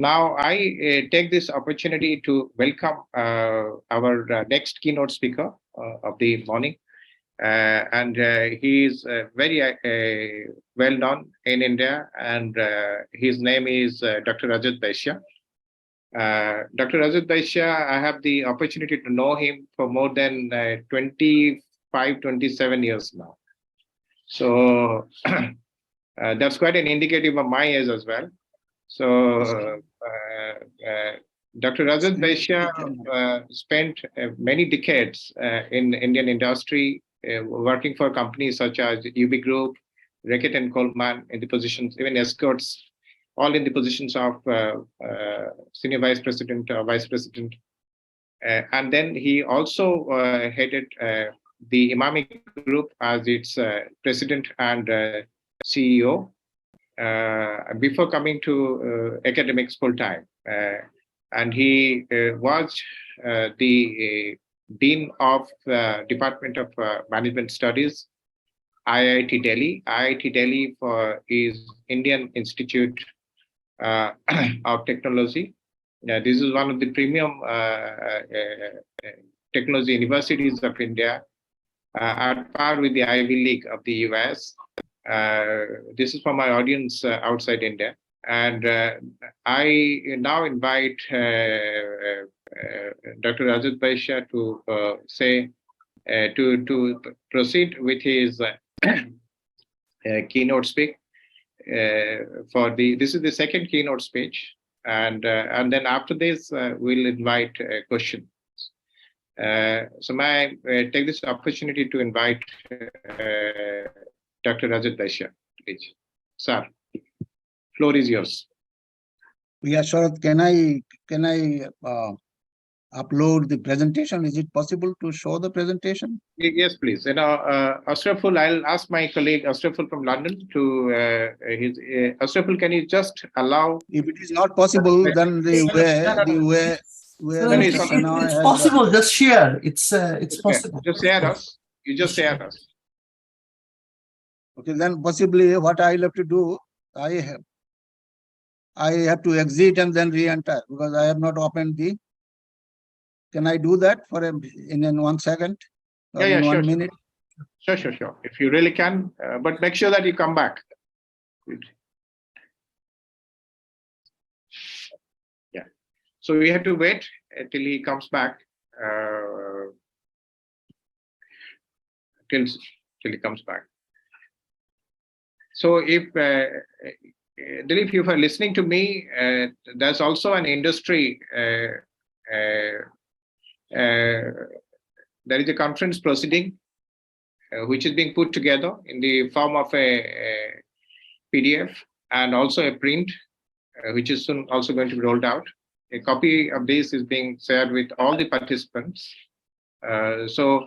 Now, I take this opportunity to welcome our next keynote speaker of the morning. He is very well known in India, and his name is Dr. Rajat Baisya. Dr. Rajat Baisya, I have the opportunity to know him for more than 25, 27 years now. So that's quite an indicative of my age as well. So Dr. Rajat Baisya spent many decades in Indian industry, working for companies such as UB Group, Reckitt and Coleman in the positions, even Escorts, all in the positions of senior vice president or vice president. And then he also headed the Imami Group as its president and CEO before coming to academics full time. And he was the Dean of Department of Management Studies, IIT Delhi. IIT Delhi is Indian Institute of Technology. This is one of the premium technology universities of India, at par with the Ivy League of the US. This is for my audience outside India. And I now invite Dr. Rajat Baisya to to proceed with his keynote speak. This is the second keynote speech, and then after this we'll invite questions. So may I take this opportunity to invite Dr. Rajat Baisya, please. Sir, floor is yours. Yeah, Sharat, can I upload the presentation? Is it possible to show the presentation? Yes, please. Ashraful, I'll ask my colleague Ashraful from London to Ashraful, can you just allow? If it is not possible, then the way it's possible. Just share. It's possible. Just share us. You just share us. Okay, then possibly what I'll have to do, I have to exit and then re-enter because I have not opened the. Can I do that for in 1 second? Or in sure, 1 minute? Sure. If you really can, but make sure that you come back. Yeah. So we have to wait till he comes back. Till he comes back. So if Dilip, if you are listening to me, there's also an industry. There is a conference proceeding which is being put together in the form of a PDF and also a print, which is soon also going to be rolled out. A copy of this is being shared with all the participants. So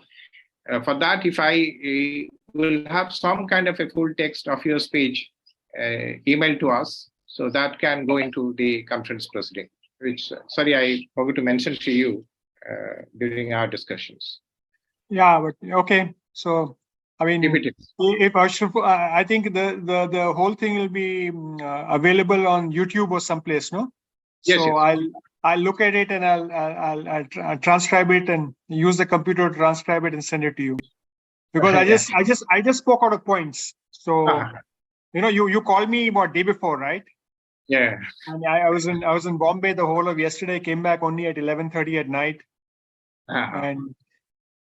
for that, if I will have some kind of a full text of your speech emailed to us, so that can go into the conference proceeding, which, sorry, I forgot to mention to you during our discussions. Yeah, but okay. So, I mean, if I think the whole thing will be available on YouTube or someplace, no? Yes, so yes. I'll look at it and I'll transcribe it and use the computer to transcribe it and send it to you. Because I just spoke out of points. So you called me about day before, right? Yeah. And I was in Bombay the whole of yesterday. Came back only at 11:30 at night, and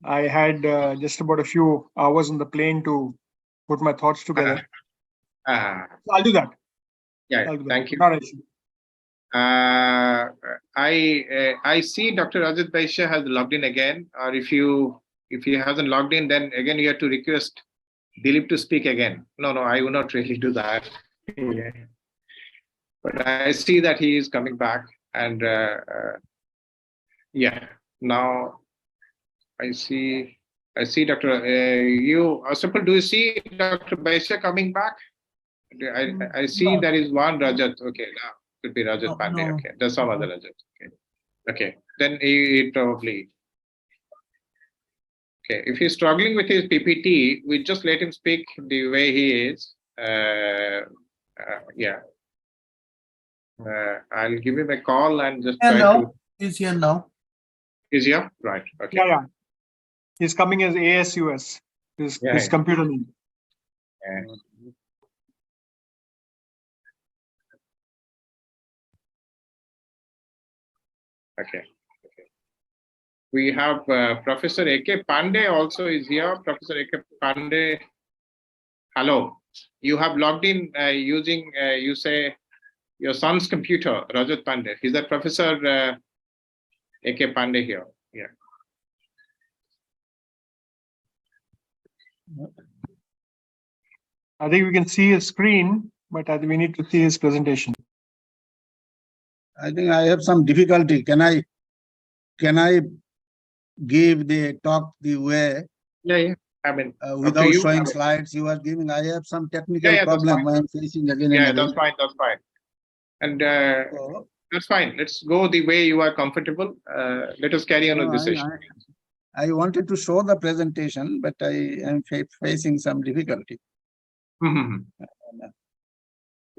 I had just about a few hours on the plane to put my thoughts together. So I'll do that. Yeah. Thank you. Not an issue. I see Dr. Rajat Baisya has logged in again, or if he hasn't logged in, then again you have to request Dilip to speak again. No, I will not really do that. Yeah. But I see that he is coming back, and now I see Dr. Ashraful, do you see Dr. Baisya coming back? I see there is one Rajat. Okay, now could be Rajat Pandey. No. Okay, there's some other Rajat. Okay. Then he probably. Okay, if he's struggling with his PPT, we just let him speak the way he is. Yeah. I'll give him a call and just Yeah, try no. to. He's here now. Is here? Right. Okay. Yeah. He's coming as ASUS. His computer name. Yeah. Okay. We have Professor A.K. Pandey also is here. Professor A.K. Pandey, hello. You have logged in using, you say, your son's computer, Rajat Pandey. Is that Professor A.K. Pandey here? Yeah. I think we can see his screen, but I think we need to see his presentation. I think I have some difficulty. Can I give the talk the way? Yeah. I mean, without showing slides you are giving? I have some technical problem I am facing again and again. That's fine. That's fine. And that's fine. Let's go the way you are comfortable. Let us carry on with this session. I wanted to show the presentation, but I am facing some difficulty. We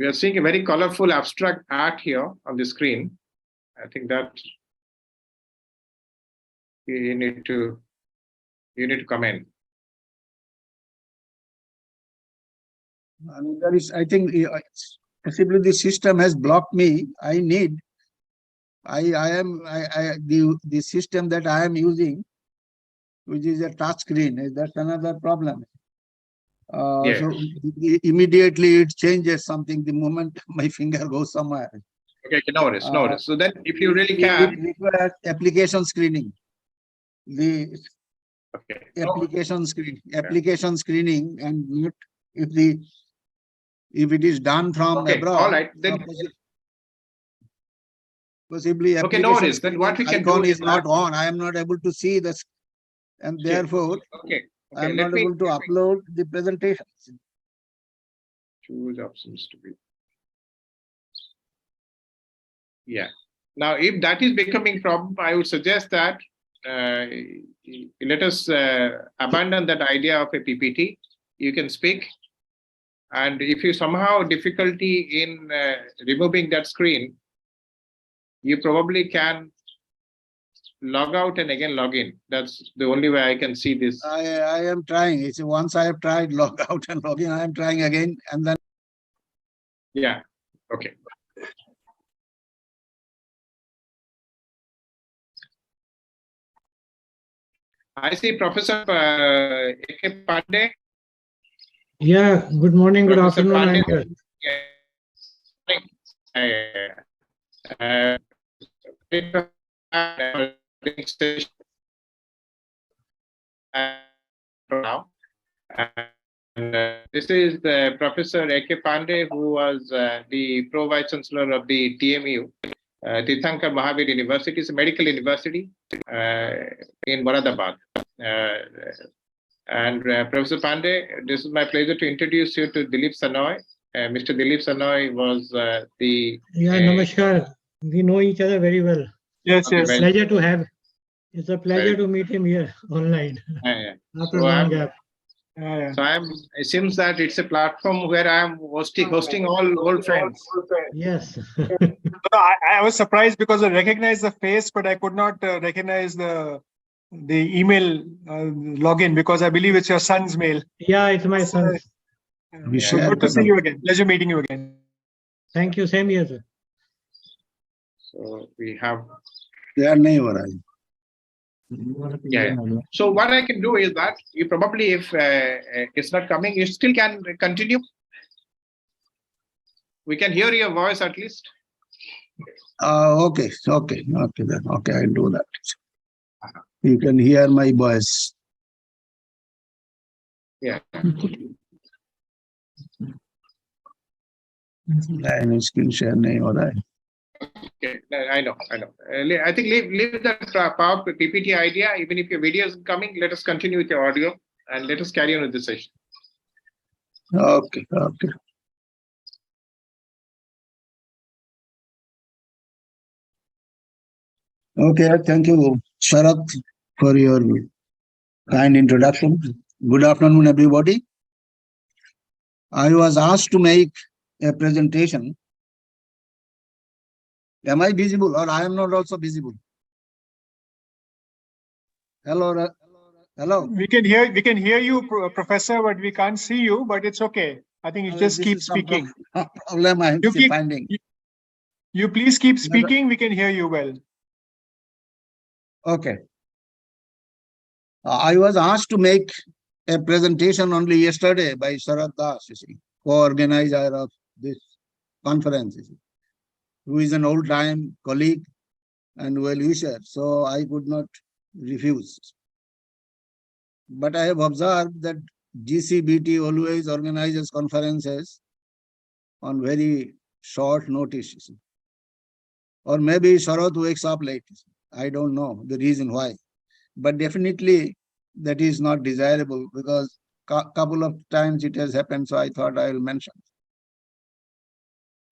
are seeing a very colorful abstract art here on the screen. I think that you need to come in. I mean, there is, I think, possibly the system has blocked me. The system that I am using, which is a touch screen, that's another problem. So immediately it changes something the moment my finger goes somewhere. Okay, no worries. So then if you really can. It requires application screening. Application screening, and not if it is done from abroad. All right. Then possibly application no worries. Then what we can do is not on. I am not able to see this, and therefore I am not able to upload the presentation. Choose options to be. Yeah. Now, if that is becoming problem, I would suggest that let us abandon that idea of a PPT. You can speak. And if you somehow difficulty in removing that screen, you probably can log out and again log in. That's the only way I can see this. I am trying. It's once I have tried log out and log in, I am trying again, and then. Yeah. Okay. I see Professor A.K. Pandey. Yeah, good morning, good afternoon. I'm here. Now, this is the Professor A.K. Pandey, who was the Pro Vice Chancellor of the TMU, Tirthankar Mahavir University. It's a medical university in Moradabad. And Professor Pandey, this is my pleasure to introduce you to Dilip Sanoy. Mr. Dilip Sanoy was the... Namaskar. We know each other very well. Yes. It's a pleasure to have. It's a pleasure to meet him here online. After a long gap. So it seems that it's a platform where I am hosting all old friends. Yes. I was surprised because I recognized the face, but I could not recognize the email login, because I believe it's your son's mail. Yeah, it's my son's. Good to see you again. Pleasure meeting you again. Thank you. Same here, sir. So we have. So what I can do is that you probably, if it's not coming, you still can continue. We can hear your voice at least. Okay, I'll do that. You can hear my voice. Yeah. Screen share nahi ho raha hai. Okay, I know. I think leave that PowerPoint PPT idea. Even if your video is coming, let us continue with your audio and let us carry on with the session. Okay. Okay, thank you, Sharat, for your kind introduction. Good afternoon, everybody. I was asked to make a presentation Am I visible or I am not also visible? Hello, hello. We can hear you, Professor, but we can't see you. But it's okay. I think you just keep speaking. Problem I am finding. You please keep speaking. We can hear you well. Okay. I was asked to make a presentation only yesterday by Sharat Das, co-organizer of this conference, who is an old-time colleague and well-wisher, so I could not refuse. But I have observed that GCBT always organizes conferences on very short notice. Or maybe Sharat wakes up late. I don't know the reason why. But definitely that is not desirable because couple of times it has happened, so I thought I will mention.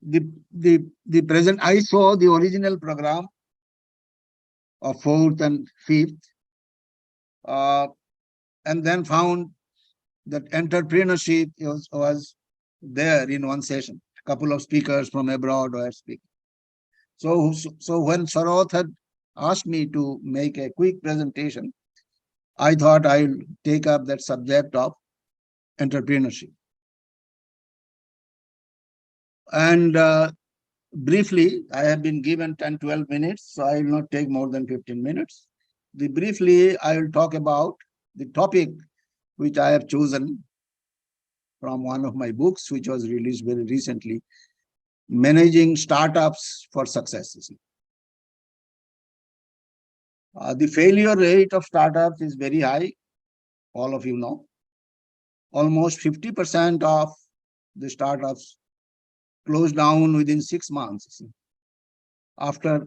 The present, I saw the original program of 4th and 5th, and then found that entrepreneurship was there in one session. A couple of speakers from abroad were speaking. So when Sharat had asked me to make a quick presentation, I thought I'll take up that subject of entrepreneurship. And briefly, I have been given 10-12 minutes, so I will not take more than 15 minutes. Briefly, I will talk about the topic which I have chosen from one of my books, which was released very recently, Managing Startups for Success. The failure rate of startups is very high, all of you know. Almost 50% of the startups close down within 6 months after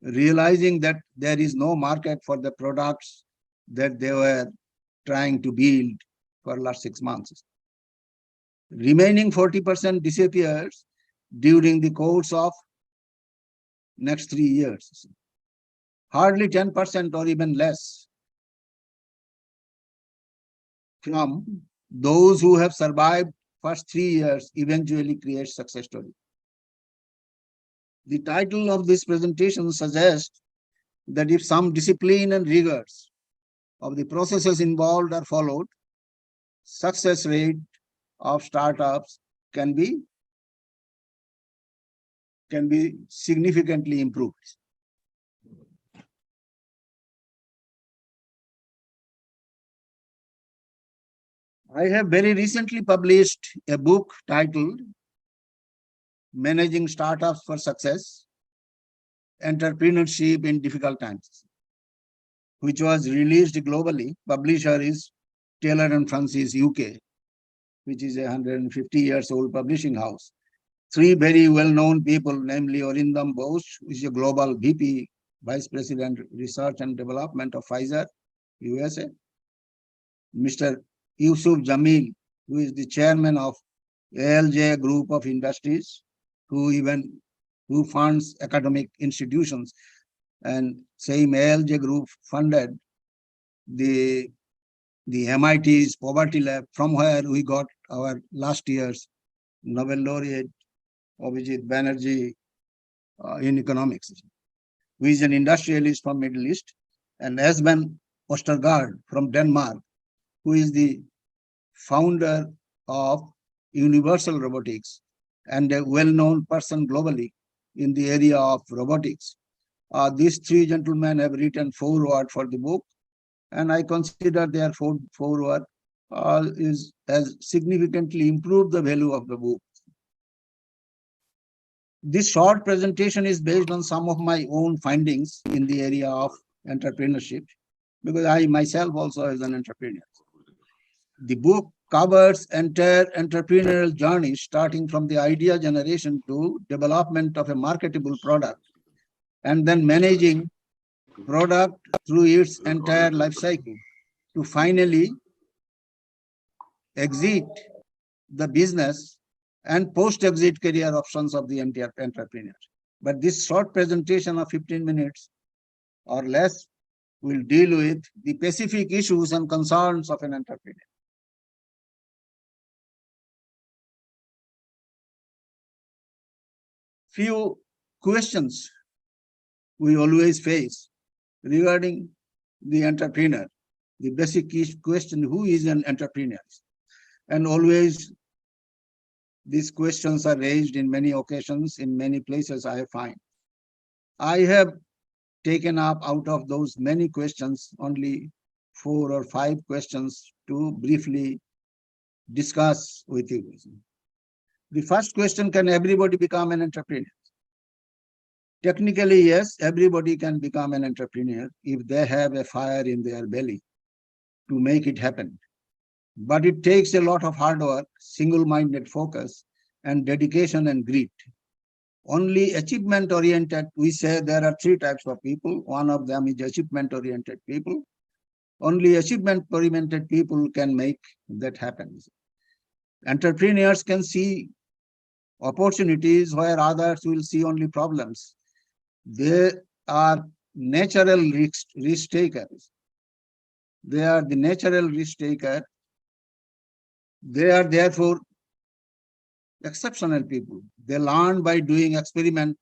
realizing that there is no market for the products that they were trying to build for the last 6 months. Remaining 40% disappears during the course of next 3 years. Hardly 10% or even less from those who have survived first 3 years eventually create success story. The title of this presentation suggests that if some discipline and rigors of the processes involved are followed, success rate of startups can be significantly improved. I have very recently published a book titled Managing Startups for Success, Entrepreneurship in Difficult Times, which was released globally. Publisher is Taylor and Francis UK, which is a 150 years old publishing house. 3 very well-known people, namely Arindam Bose, who is a global VP, Vice President, Research and Development of Pfizer, USA. Mr. Yusuf Jamil, who is the chairman of ALJ Group of Industries, who funds academic institutions, and same ALJ Group funded the MIT's Poverty Lab, from where we got our last year's Nobel laureate Abhijit Banerjee in economics, who is an industrialist from Middle East, and Esben Ostergaard from Denmark, who is the founder of Universal Robotics and a well-known person globally in the area of robotics. These 3 gentlemen have written foreword for the book, and I consider their foreword has significantly improved the value of the book. This short presentation is based on some of my own findings in the area of entrepreneurship, because I myself also as an entrepreneur. The book covers entire entrepreneurial journey, starting from the idea generation to development of a marketable product, and then managing product through its entire life cycle to finally exit the business and post-exit career options of the entrepreneur. But this short presentation of 15 minutes or less will deal with the specific issues and concerns of an entrepreneur. Few questions we always face regarding the entrepreneur. The basic question, who is an entrepreneur? And always these questions are raised in many occasions, in many places I find. I have taken up out of those many questions only 4 or 5 questions to briefly discuss with you. The first question, can everybody become an entrepreneur? Technically, yes, everybody can become an entrepreneur if they have a fire in their belly to make it happen. But it takes a lot of hard work, single-minded focus, and dedication and grit. Only achievement-oriented, we say there are 3 types of people. One of them is achievement-oriented people. Only achievement-oriented people can make that happen. Entrepreneurs can see opportunities where others will see only problems. They are natural risk takers. They are the natural risk taker. They are therefore exceptional people. They learn by doing experiment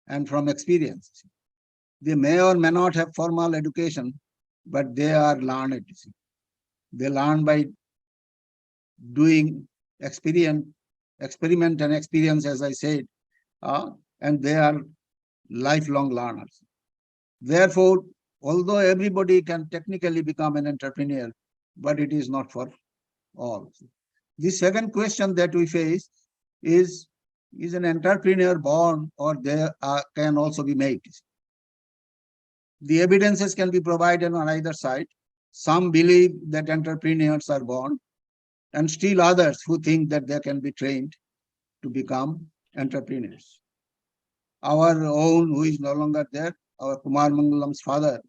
and from experience. They may or may not have formal education, but they are learned. They learn by doing experiment and experience, as I said, and they are lifelong learners. Therefore, although everybody can technically become an entrepreneur, but it is not for all. The second question that we face is an entrepreneur born, or they can also be made? The evidences can be provided on either side. Some believe that entrepreneurs are born, and still others who think that they can be trained to become entrepreneurs. Our own, who is no longer there, our Kumar Mangalam's father,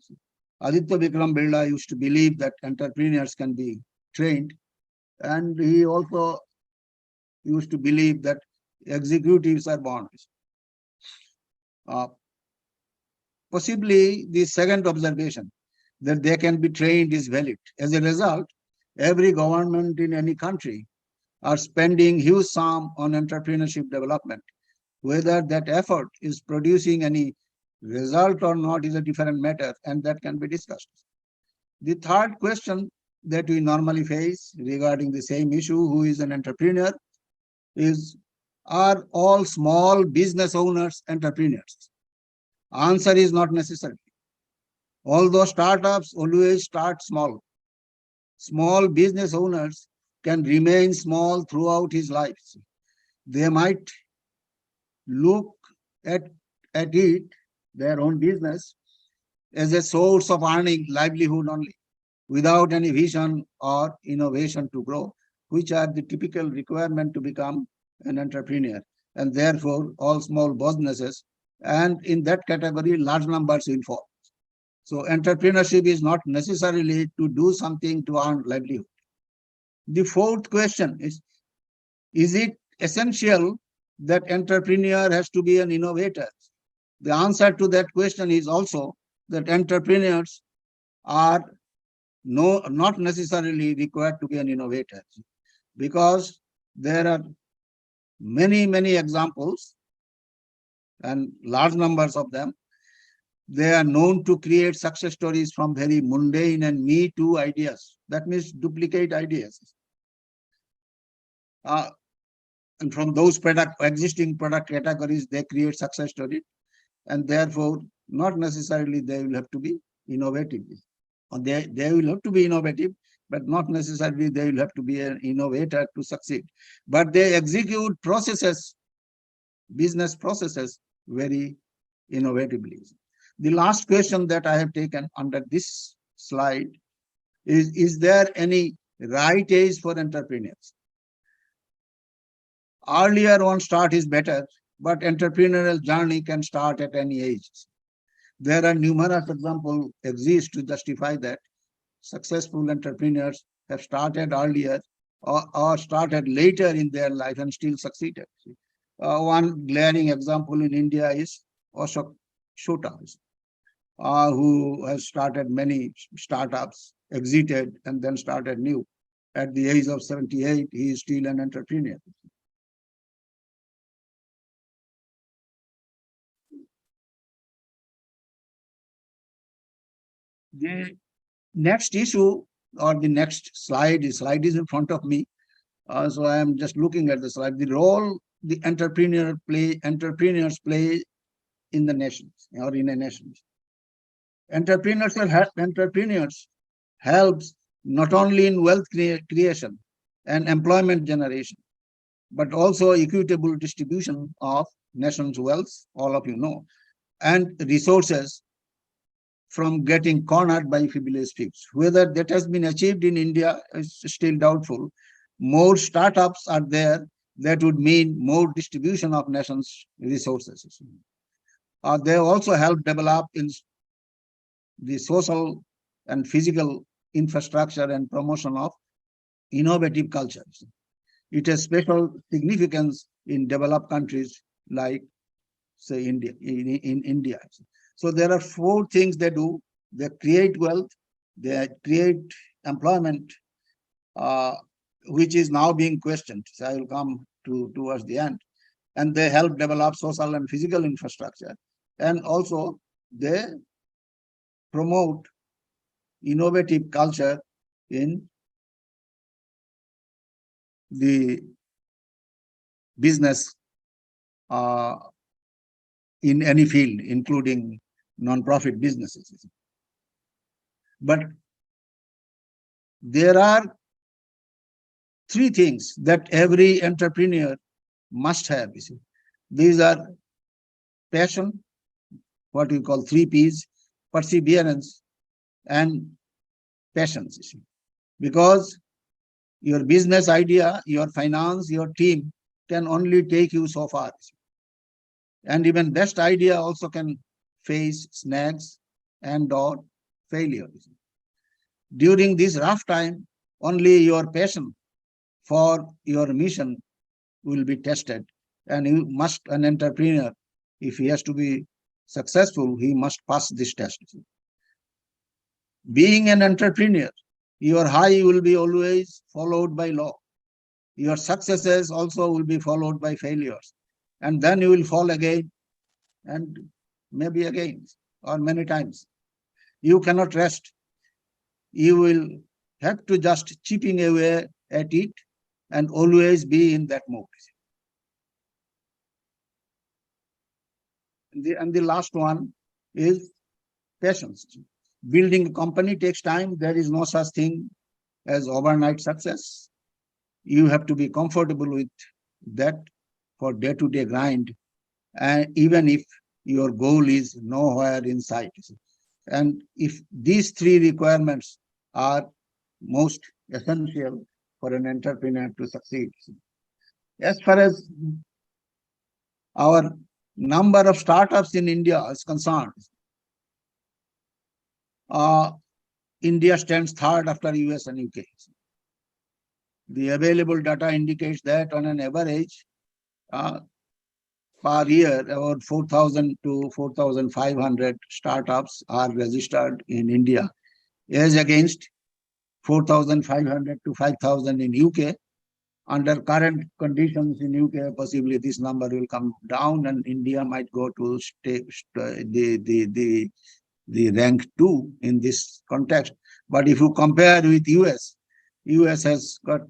Aditya Vikram Birla, used to believe that entrepreneurs can be trained, and he also used to believe that executives are born. Possibly the second observation, that they can be trained, is valid. As a result, every government in any country are spending huge sum on entrepreneurship development. Whether that effort is producing any result or not is a different matter, and that can be discussed. The third question that we normally face regarding the same issue, who is an entrepreneur, is, are all small business owners entrepreneurs? Answer is not necessary. Although startups always start small, small business owners can remain small throughout his life. They might look at it, their own business, as a source of earning livelihood only, without any vision or innovation to grow, which are the typical requirement to become an entrepreneur. And therefore, all small businesses, and in that category, large numbers will fall. So entrepreneurship is not necessarily to do something to earn livelihood. The fourth question is it essential that entrepreneur has to be an innovator? The answer to that question is also that entrepreneurs are not necessarily required to be an innovator, because there are many examples and large numbers of them. They are known to create success stories from very mundane and me too ideas. That means duplicate ideas. And from those existing product categories, they create success stories. And therefore, not necessarily they will have to be innovative. They will have to be innovative, but not necessarily they will have to be an innovator to succeed. But they execute processes, business processes, very innovatively. The last question that I have taken under this slide is there any right age for entrepreneurs? Earlier on start is better, but entrepreneurial journey can start at any age. There are numerous examples exist to justify that. Successful entrepreneurs have started earlier or started later in their life and still succeeded. One glaring example in India is Ashok Shota, who has started many startups, exited, and then started new. At the age of 78, he is still an entrepreneur. The next issue or the next slide is in front of me. So I am just looking at the slide. The role the entrepreneurs play in the nations or in a nation. Entrepreneurs helps not only in wealth creation and employment generation, but also equitable distribution of nation's wealth, all of you know, and resources from getting cornered by fabulous figs. Whether that has been achieved in India is still doubtful. More startups are there that would mean more distribution of nation's resources. They also help develop in the social and physical infrastructure and promotion of innovative cultures. It has special significance in developed countries like, say, India. In India, so there are 4 things they do. They create wealth, they create employment, which is now being questioned. So I will come towards the end. And they help develop social and physical infrastructure. And also they promote innovative culture in the business in any field, including non-profit businesses. But there are 3 things that every entrepreneur must have. These are passion, what we call 3 Ps, perseverance, and patience. Because your business idea, your finance, your team can only take you so far. And even best idea also can face snags and or failures. During this rough time, only your passion for your mission will be tested. And an entrepreneur, if he has to be successful, he must pass this test. Being an entrepreneur, your high will be always followed by low. Your successes also will be followed by failures. And then you will fall again, and maybe again, or many times. You cannot rest. You will have to just chipping away at it and always be in that mode. And the last one is patience. Building a company takes time. There is no such thing as overnight success. You have to be comfortable with that for day-to-day grind, and even if your goal is nowhere in sight. And if these 3 requirements are most essential for an entrepreneur to succeed. As far as our number of startups in India is concerned, India stands 3rd after US and UK. The available data indicates that on an average, per year, about 4,000 to 4,500 startups are registered in India, as against 4,500 to 5,000 in UK. Under current conditions in UK, possibly this number will come down, and India might go to the rank 2 in this context. But if you compare with US has got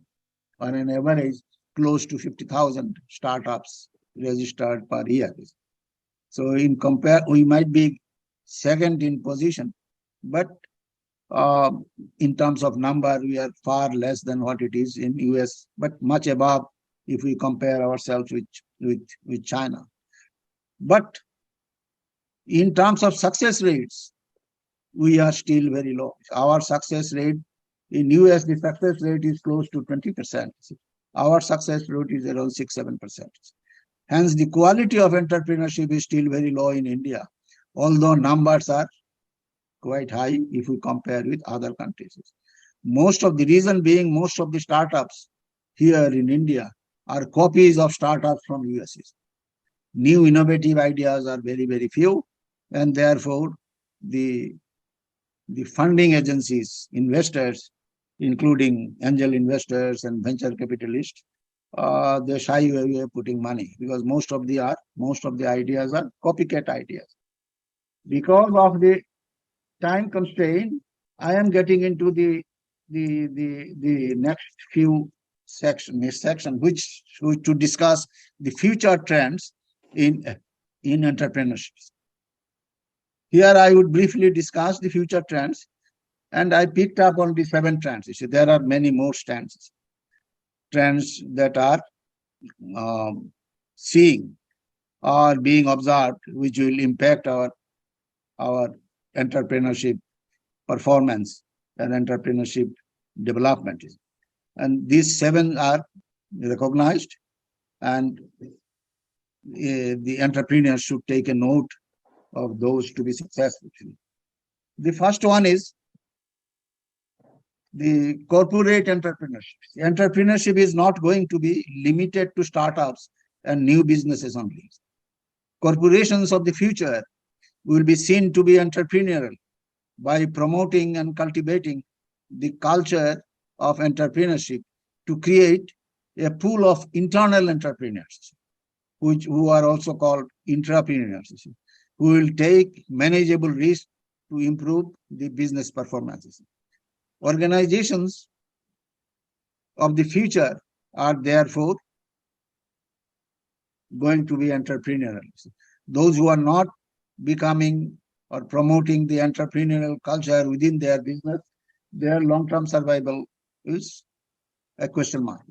on an average close to 50,000 startups registered per year. So in compare, we might be 2nd in position, but in terms of number, we are far less than what it is in US, but much above if we compare ourselves with China. But in terms of success rates, we are still very low. Our success rate in US, the success rate is close to 20%. Our success rate is around 6-7%. Hence, the quality of entrepreneurship is still very low in India, although numbers are quite high if we compare with other countries. Most of the reason being, most of the startups here in India are copies of startups from US. New innovative ideas are very, very few, and therefore the funding agencies, investors, including angel investors and venture capitalists, they shy away putting money because most of the ideas are copycat ideas. Because of the time constraint, I am getting into the next few section, which to discuss the future trends in entrepreneurship. Here I would briefly discuss the future trends, and I picked up on the 7 trends. You see, there are many more trends that are seeing or being observed, which will impact our entrepreneurship performance and entrepreneurship development. And these 7 are recognized, and the entrepreneurs should take a note of those to be successful. The first one is the corporate entrepreneurship. Entrepreneurship is not going to be limited to startups and new businesses only. Corporations of the future will be seen to be entrepreneurial by promoting and cultivating the culture of entrepreneurship to create a pool of internal entrepreneurs, who are also called intrapreneurs, who will take manageable risks to improve the business performances. Organizations of the future are therefore going to be entrepreneurial. Those who are not becoming or promoting the entrepreneurial culture within their business, their long-term survival is a question mark.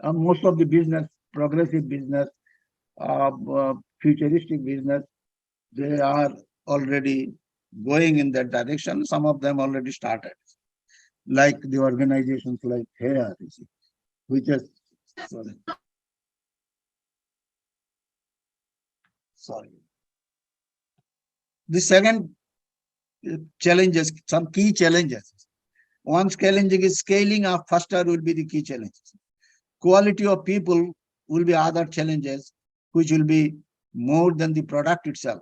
Most of the business, progressive business, futuristic business, they are already going in that direction. Some of them already started, like the organizations like HERE, which is, sorry. The second challenges, some key challenges. One challenge is scaling up faster will be the key challenges. Quality of people will be other challenges, which will be more than the product itself,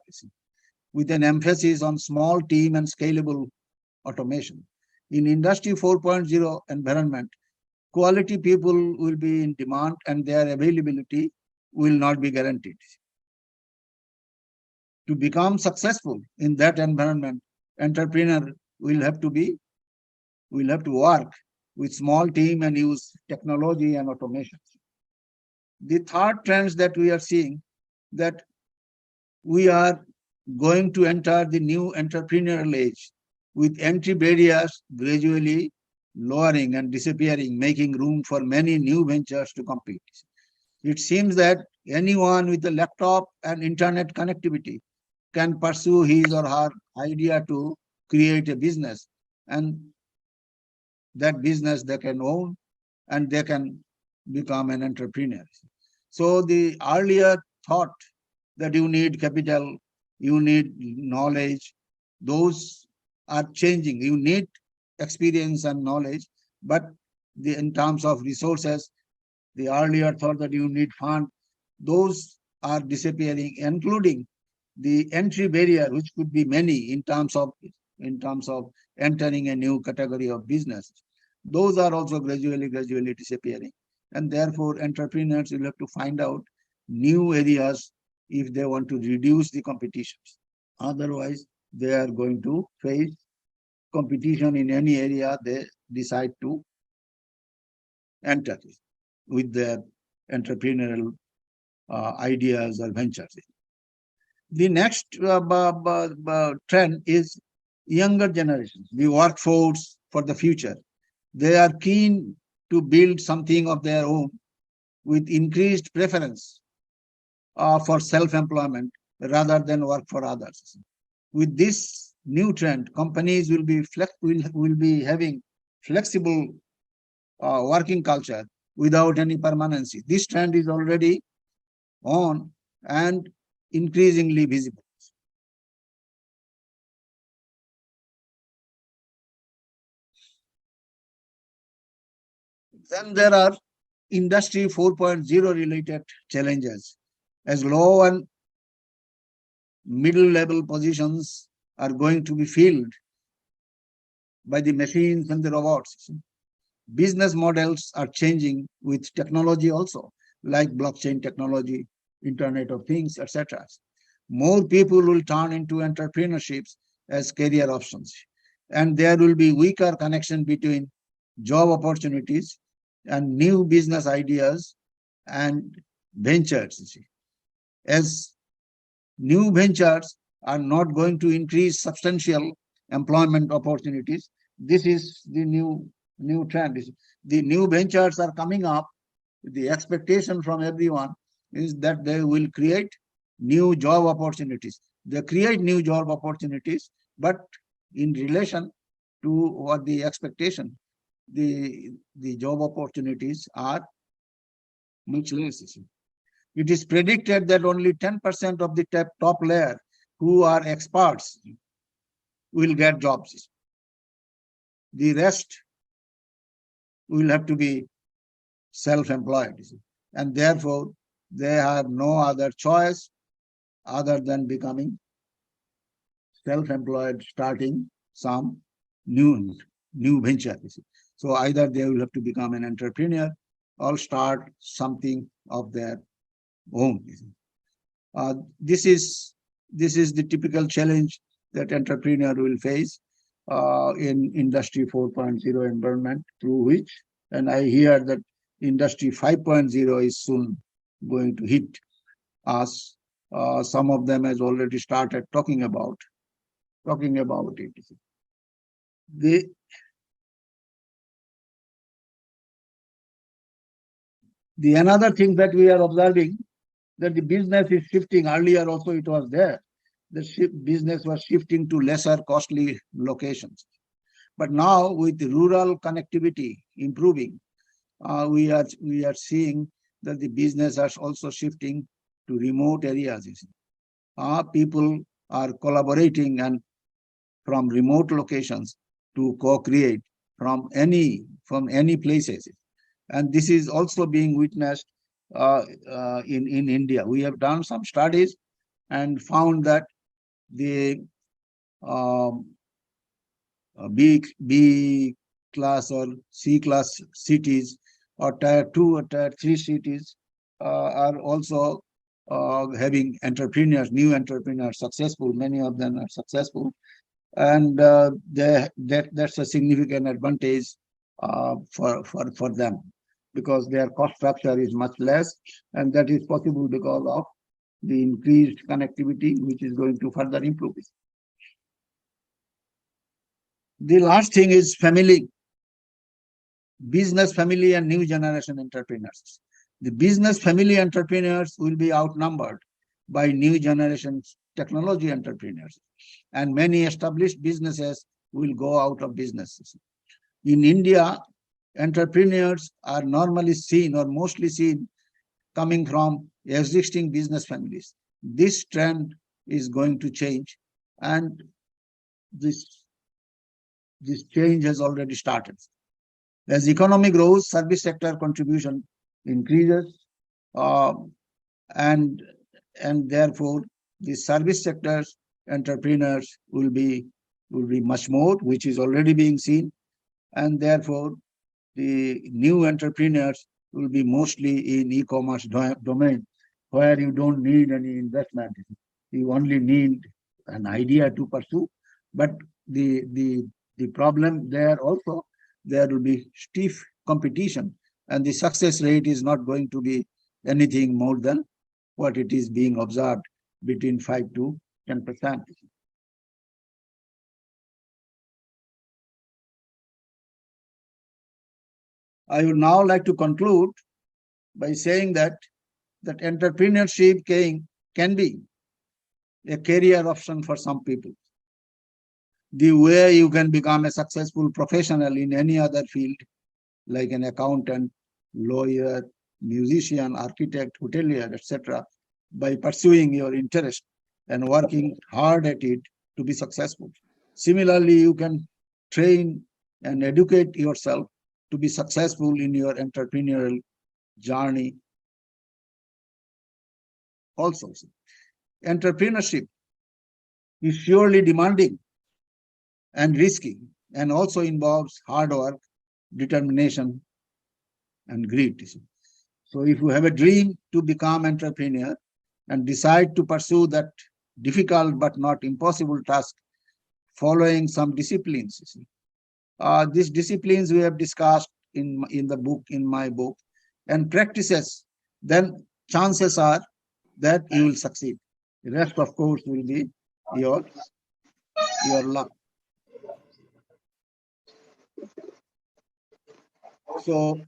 with an emphasis on small team and scalable automation. In Industry 4.0 environment, quality people will be in demand and their availability will not be guaranteed. To become successful in that environment, entrepreneur will have to work with small team and use technology and automation. The third trends that we are seeing, that we are going to enter the new entrepreneurial age with entry barriers gradually lowering and disappearing, making room for many new ventures to compete. It seems that anyone with a laptop and internet connectivity can pursue his or her idea to create a business, and that business they can own and they can become an entrepreneur. So the earlier thought that you need capital, you need knowledge, those are changing. You need experience and knowledge, but in terms of resources, the earlier thought that you need fund, those are disappearing, including the entry barrier, which could be many in terms of entering a new category of business. Those are also gradually disappearing. And therefore, entrepreneurs will have to find out new areas if they want to reduce the competition. Otherwise, they are going to face competition in any area they decide to enter with their entrepreneurial ideas or ventures. The next trend is younger generations, the workforce for the future. They are keen to build something of their own with increased preference for self-employment rather than work for others. With this new trend, companies will be having flexible working culture without any permanency. This trend is already on and increasingly visible. Then there are Industry 4.0 related challenges, as low and middle level positions are going to be filled by the machines and the robots. Business models are changing with technology also, like blockchain technology, Internet of Things, etc. More people will turn into entrepreneurships as career options. And there will be weaker connection between job opportunities and new business ideas and ventures. As new ventures are not going to increase substantial employment opportunities, this is the new trend. The new ventures are coming up. The expectation from everyone is that they will create new job opportunities. They create new job opportunities, but in relation to what the expectation, the job opportunities are much less. It is predicted that only 10% of the top layer who are experts will get jobs. The rest will have to be self-employed, and therefore they have no other choice other than becoming self-employed, starting some new venture. So either they will have to become an entrepreneur or start something of their own. This is the typical challenge that entrepreneur will face in Industry 4.0 environment, through which, and I hear that Industry 5.0 is soon going to hit us. Some of them has already started talking about it. The another thing that we are observing, that the business is shifting. Earlier also it was there. The business was shifting to lesser costly locations. But now with rural connectivity improving, we are seeing that the business is also shifting to remote areas. People are collaborating and from remote locations to co-create from any places. And this is also being witnessed in India. We have done some studies and found that the B class or C class cities or tier 2 or tier 3 cities are also having entrepreneurs, new entrepreneurs, successful. Many of them are successful, and that's a significant advantage for them, because their cost structure is much less, and that is possible because of the increased connectivity, which is going to further improve it. The last thing is family, business family and new generation entrepreneurs. The business family entrepreneurs will be outnumbered by new generation technology entrepreneurs, and many established businesses will go out of business. In India, entrepreneurs are normally seen or mostly seen coming from existing business families. This trend is going to change, and this change has already started. As economy grows, service sector contribution increases, and therefore the service sector's entrepreneurs will be much more, which is already being seen, and therefore the new entrepreneurs will be mostly in e-commerce domain, where you don't need any investment. You only need an idea to pursue. But the problem there also, there will be stiff competition, and the success rate is not going to be anything more than what it is being observed, between 5 to 10%. I would now like to conclude by saying that entrepreneurship can be a career option for some people. The way you can become a successful professional in any other field, like an accountant, lawyer, musician, architect, hotelier, etc., by pursuing your interest and working hard at it to be successful. Similarly, you can train and educate yourself to be successful in your entrepreneurial journey also. Entrepreneurship is surely demanding and risky, and also involves hard work, determination, and greed. So if you have a dream to become entrepreneur and decide to pursue that difficult but not impossible task following some disciplines. You see. These disciplines we have discussed in the book, in my book, and practices, then chances are that you will succeed. The rest, of course, will be your luck. So,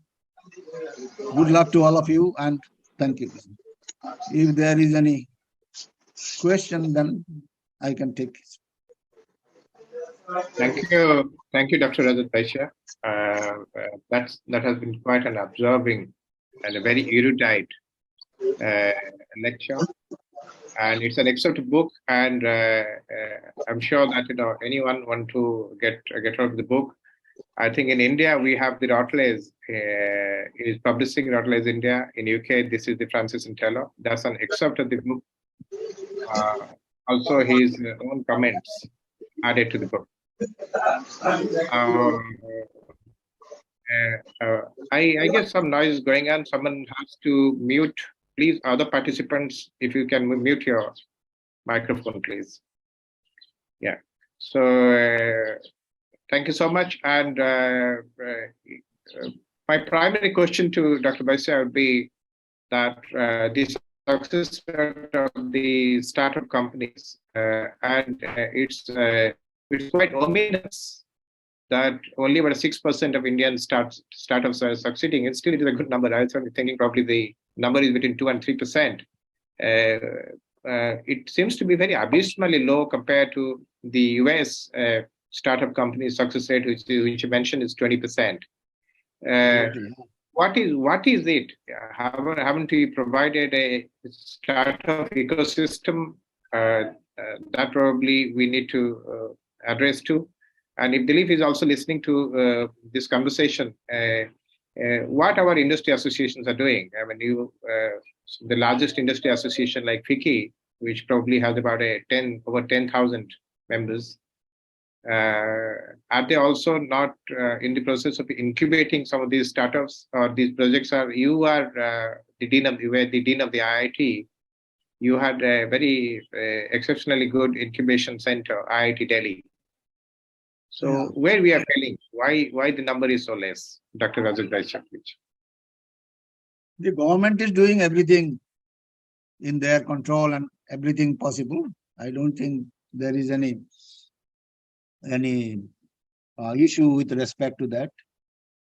good luck to all of you, and thank you. If there is any question, then I can take it. Thank you, Dr. Rajat Baisya. That has been quite an absorbing and a very erudite lecture, and it's an excerpt book. And I'm sure that anyone want to get out of the book. I think in India we have the Routledge. It is publishing Routledge India. In UK, this is the Francis and Taylor. That's an excerpt of the book. Also, his own comments added to the book. I guess some noise is going on. Someone has to mute. Please, other participants, if you can mute your microphone, please. Yeah. So thank you so much. And my primary question to Dr. Baisya would be that the success of the startup companies and it's quite ominous that only about 6% of Indian startups are succeeding. And still, it is a good number. I was only thinking probably the number is between 2 and 3%. It seems to be very abysmally low compared to the US startup company success rate, which you mentioned is 20%. What is it? Haven't we provided a startup ecosystem that probably we need to address to? And if Dilip is also listening to this conversation, what our industry associations are doing. I mean, the largest industry association like FICCI, which probably has about over 10,000 members, are they also not in the process of incubating some of these startups or these projects? You are the dean of the IIT. You had a very exceptionally good incubation center, IIT Delhi. So where we are failing? Why the number is so less? Dr. Rajat Baisya, please. The government is doing everything in their control and everything possible. I don't think there is any issue with respect to that.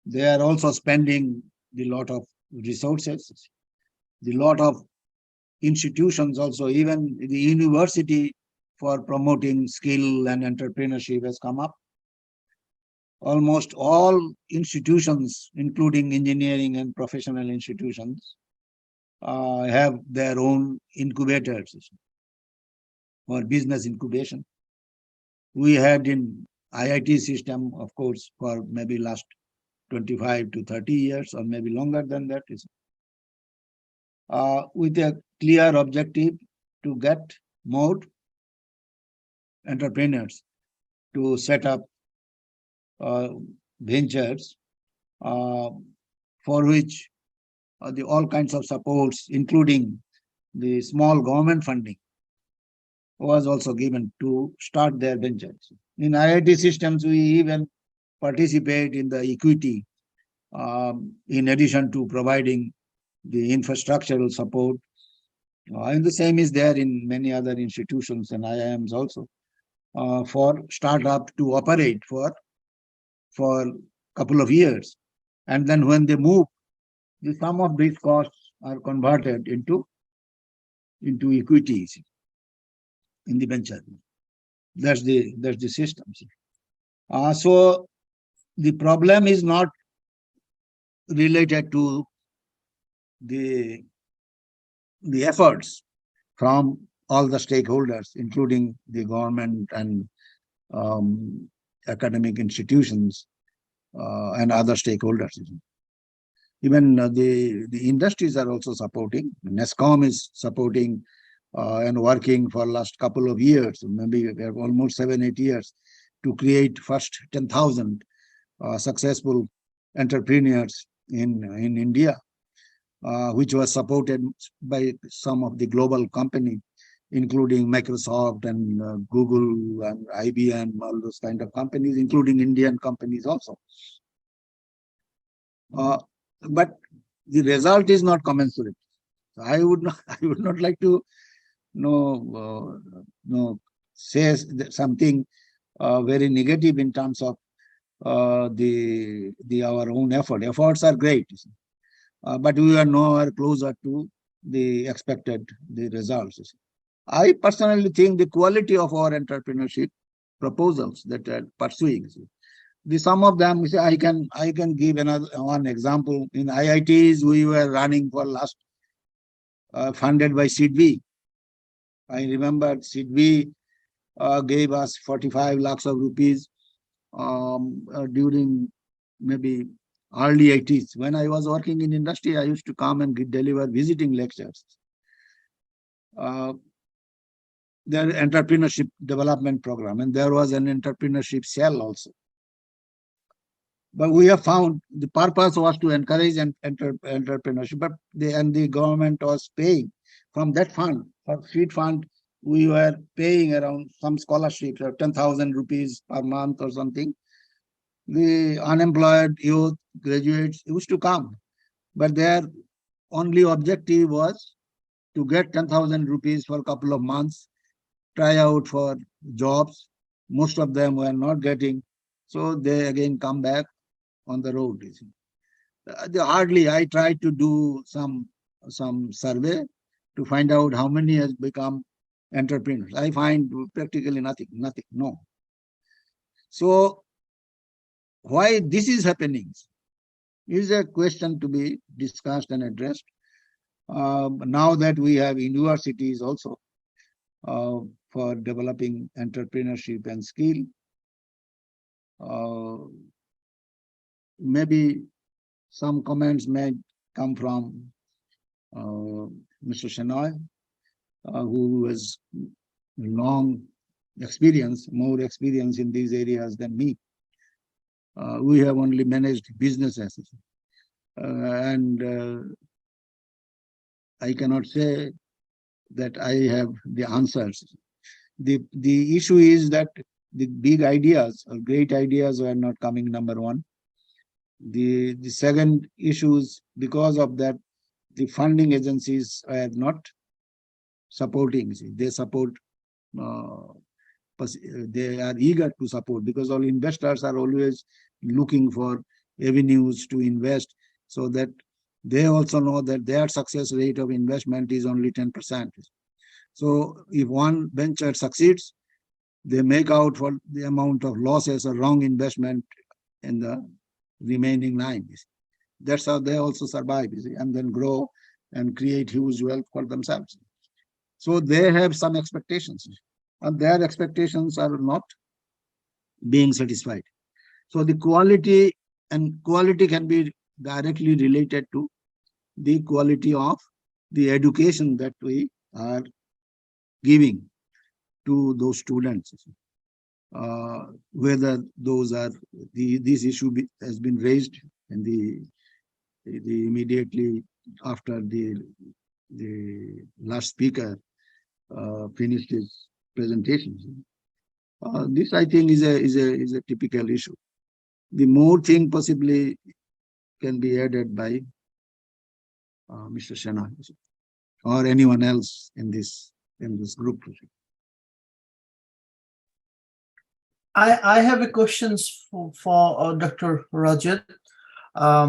They are also spending a lot of resources, a lot of institutions also, even the university for promoting skill and entrepreneurship has come up. Almost all institutions, including engineering and professional institutions, have their own incubators for business incubation. We had in IIT system, of course, for maybe last 25 to 30 years or maybe longer than that, with a clear objective to get more entrepreneurs to set up ventures for which all kinds of supports, including the small government funding, was also given to start their ventures. In IIT systems, we even participate in the equity in addition to providing the infrastructural support. And the same is there in many other institutions and IIMs also for startup to operate for a couple of years. And then when they move, some of these costs are converted into equities in the venture. That's the system. So the problem is not related to the efforts from all the stakeholders, including the government and academic institutions and other stakeholders. Even the industries are also supporting. NESCOM is supporting and working for last couple of years, maybe almost 7-8 years, to create first 10,000 successful entrepreneurs in India, which was supported by some of the global company including Microsoft and Google and IBM, all those kind of companies, including Indian companies also. But the result is not commensurate. I would not like to say something very negative in terms of our own effort. Efforts are great, but we are nowhere closer to the expected results. I personally think the quality of our entrepreneurship proposals that are pursuing. Some of them, I can give one example. In IITs, we were running for last funded by SIDBI. I remember SIDBI gave us 45 lakhs of rupees during maybe early 80s. When I was working in industry, I used to come and deliver visiting lectures. Their entrepreneurship development program, and there was an entrepreneurship cell also. But we have found the purpose was to encourage entrepreneurship, but the government was paying from that fund, for seed fund, we were paying around some scholarships of 10,000 rupees per month or something. The unemployed youth, graduates used to come, but their only objective was to get 10,000 rupees for a couple of months, try out for jobs. Most of them were not getting, so they again come back on the road. Hardly, I tried to do some survey to find out how many has become entrepreneurs. I find practically nothing, no. So why this is happening is a question to be discussed and addressed. Now that we have universities also for developing entrepreneurship and skill, maybe some comments may come from Mr. Shenoy, who has long experience, more experience in these areas than me. We have only managed businesses, and I cannot say that I have the answers. The issue is that the big ideas or great ideas were not coming, number one. The second issue is because of that, the funding agencies are not supporting. They support, they are eager to support because all investors are always looking for avenues to invest, so that they also know that their success rate of investment is only 10%. So if one venture succeeds, they make out for the amount of losses or wrong investment in the remaining 9. That's how they also survive, and then grow and create huge wealth for themselves. So they have some expectations, and their expectations are not being satisfied. So the quality can be directly related to the quality of the education that we are giving to those students. Whether those are this issue has been raised in the immediately after the last speaker finished his presentation. This, I think, is a typical issue. The more thing possibly can be added by Mr. Shenoy or anyone else in this group. I have a questions for Dr. Rajat. I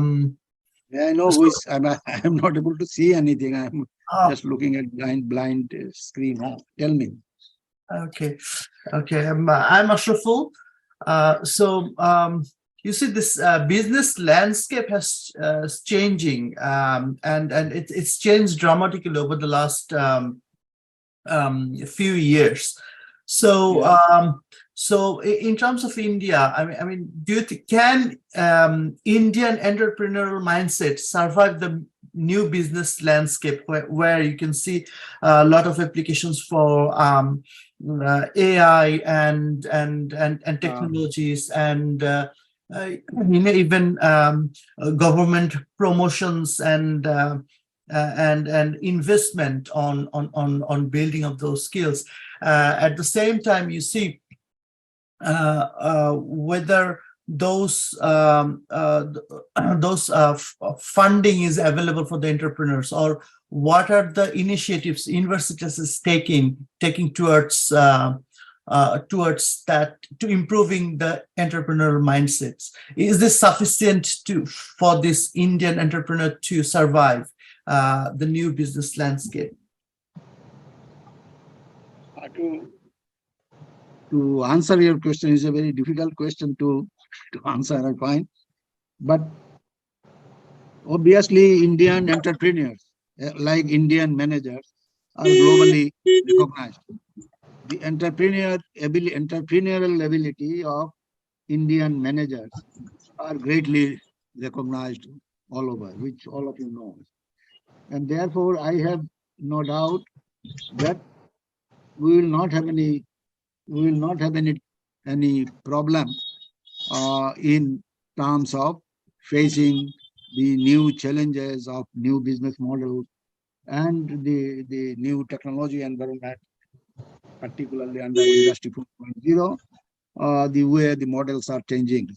know who is. I'm not able to see anything. I'm just looking at blind screen. Tell me. Okay. I'm Ashraful. You see, this business landscape has changing, and it's changed dramatically over the last few years. So, yeah. So in terms of India, I mean, do you can Indian entrepreneurial mindset survive the new business landscape where you can see a lot of applications for AI and technologies and even government promotions and and investment on building of those skills. At the same time, you see whether those funding is available for the entrepreneurs, or what are the initiatives universities is taking towards that, to improving the entrepreneurial mindsets. Is this sufficient for this Indian entrepreneur to survive the new business landscape? To answer your question is a very difficult question to answer, I find. But obviously, Indian entrepreneurs, like Indian managers, are globally recognized. The entrepreneurial ability of Indian managers are greatly recognized all over, which all of you know. And therefore, I have no doubt that we will not have any problem in terms of facing the new challenges of new business models and the new technology environment, particularly under Industry 4.0, the way the models are changing.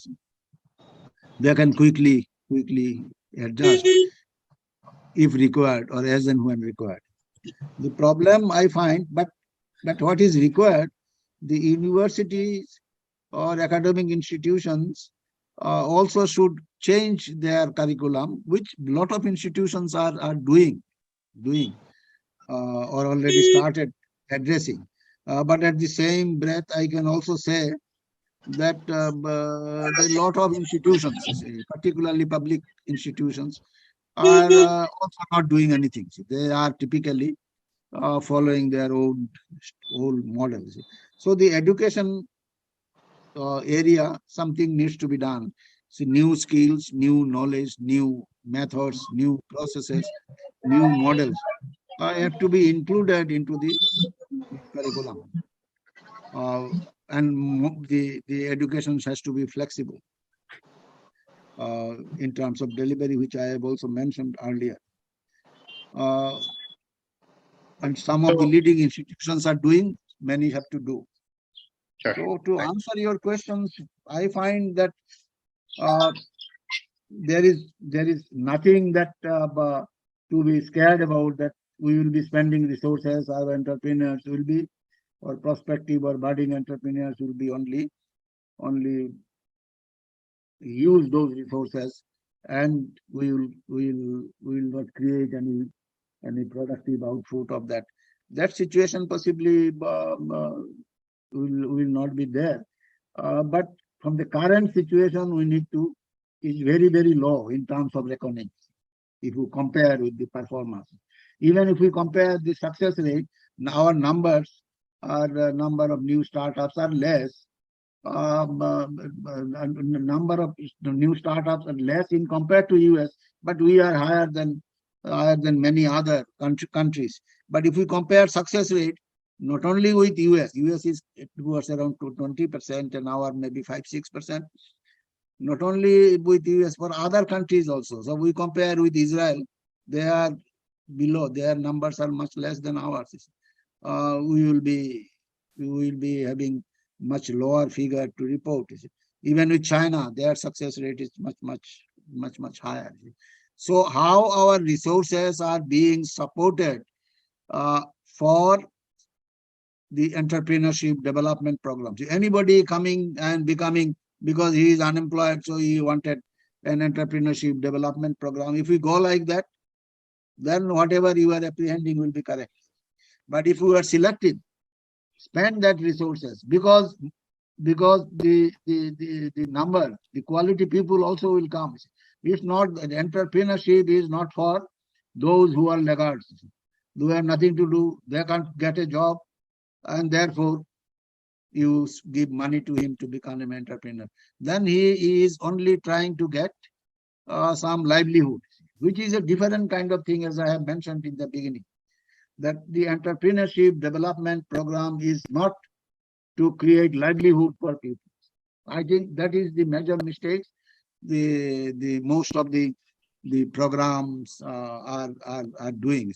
They can quickly adjust if required, or as and when required. The problem I find, but what is required, the universities or academic institutions also should change their curriculum, which a lot of institutions are doing or already started addressing. But at the same breath, I can also say that a lot of institutions, particularly public institutions, are also not doing anything. They are typically following their old models. So the education area, something needs to be done. So new skills, new knowledge, new methods, new processes, new models have to be included into the curriculum. And the education has to be flexible in terms of delivery, which I have also mentioned earlier. And some of the leading institutions are doing, many have to do. Sure. So to answer your questions, I find that there is nothing that to be scared about, that we will be spending resources, our entrepreneurs will be, or prospective or budding entrepreneurs will be only use those resources, and we will not create any productive output of that. That situation possibly will not be there. But from the current situation, we need to, is very, very low in terms of reckoning. If you compare with the performance, even if we compare the success rate, our numbers are number of new startups are less. Number of new startups are less in compared to US, but we are higher than many other countries. But if we compare success rate, not only with US is, it was around 20%, and our maybe 5-6%. Not only with US, for other countries also. So we compare with Israel, they are below. Their numbers are much less than ours. We will be having much lower figure to report. Even with China, their success rate is much higher. So how our resources are being supported for the entrepreneurship development programs? Anybody coming and becoming, because he is unemployed, so he wanted an entrepreneurship development program. If we go like that, then whatever you are apprehending will be correct. But if you are selected, spend that resources, because the number, the quality people also will come. It's not, the entrepreneurship is not for those who are laggards. They have nothing to do, they can't get a job, and therefore you give money to him to become an entrepreneur. Then he is only trying to get some livelihood, which is a different kind of thing, as I have mentioned in the beginning. That the entrepreneurship development program is not to create livelihood for people. I think that is the major mistake the most of the the programs are doing.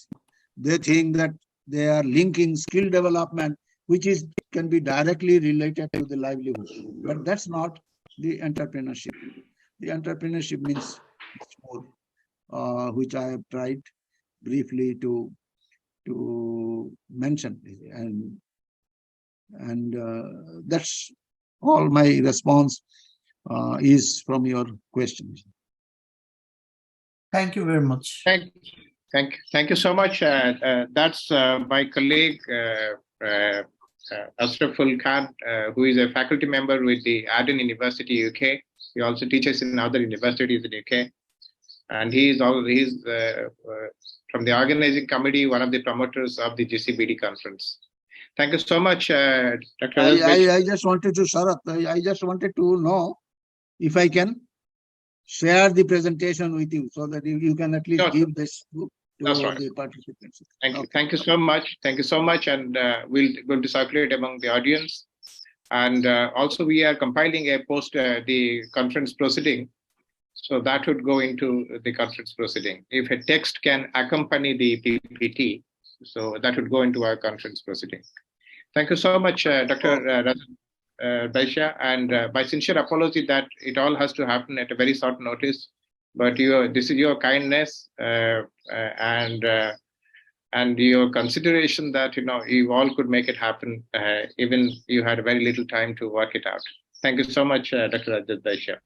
They think that they are linking skill development, which can be directly related to the livelihood. But that's not the entrepreneurship. The entrepreneurship means more, which I have tried briefly to mention, and that's all my response is from your questions. Thank you very much. Thank you so much. That's my colleague Ashraful Khan, who is a faculty member with the Aden University, UK. He also teaches in other universities in UK, and he's from the organizing committee, one of the promoters of the GCBT conference. Thank you so much, Dr. I just wanted to, Sharath, I just wanted to know if I can share the presentation with you so that you can at least give this book to the participants. Thank you so much. Thank you so much. And we're going to circulate among the audience. And also we are compiling a post, the conference proceeding. So that would go into the conference proceeding. If a text can accompany the PPT, so that would go into our conference proceeding. Thank you so much, Dr. Rajat, Baisya, and my sincere apology that it all has to happen at a very short notice. But this is your kindness and your consideration that you all could make it happen, even you had very little time to work it out. Thank you so much, Dr. Rajat Baisya.